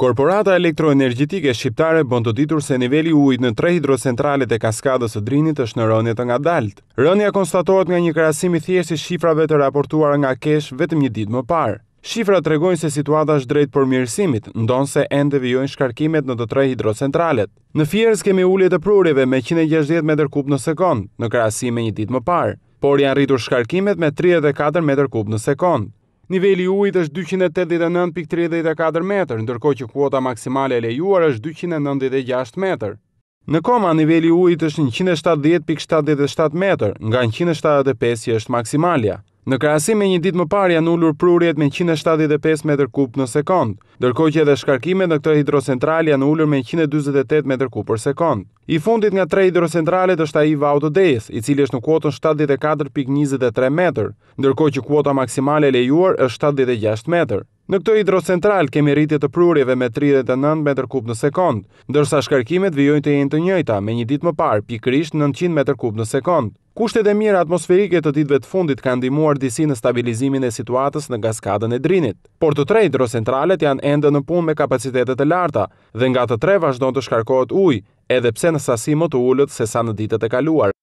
Korporata elektroenergjitike shqiptare bën të ditur se niveli i ujit në 3 hidrocentralet e Kaskadës së Drinit është në rënje të ngadaltë. Rënja konstatohet nga një krahasim i thjeshtë i shifrave të raportuara nga Kesh vetëm një ditë më parë. Shifrat tregojnë se situata është drejt përmirësimit, ndonse ende vijojnë shkarkimet në të 3 hidrocentralet. Në Fierz kemi ulje të prurjeve me 160 m3 në sekond, në krahasim me një ditë më parë, por janë rritur shkarkimet me 34 m3 në sekond. Niveli i ujit është 289.34 metër, ndërkohë që kuota maksimale e lejuar është 296 metër. Në koma, niveli i ujit është 170.77 metër, nga 175 që është maksimalja. Në krahasim me një ditë më parë janë ulur prurjet me 175 m3 në sekond, ndërkohë që edhe shkarkimet në këtë hidrocentral janë ulur me 148 m3 për sekond. I fundit nga 3 hidrocentralet është ai i Vautodejës, i cili është në kuotën 74.23 metër, ndërkohë që kuota maksimale e lejuar është 76 metër. Në këtë hidrocentral kemi rritje të prurjeve me 39 m3 në sekond, ndërsa shkarkimet vijojnë të jenë të njëjta me një ditë më parë, pikërisht 900 m3 në sekond. Kushtet e mira atmosferike të ditëve të fundit kanë ndihmuar disi në stabilizimin e situatës në Kaskadën e Drinit, por të 3 hidrocentralet janë ende në punë me kapacitete të larta dhe nga të 3 vazhdon të shkarkohet ujë, edhe pse në sasi më të ulët se sa në ditët e kaluara.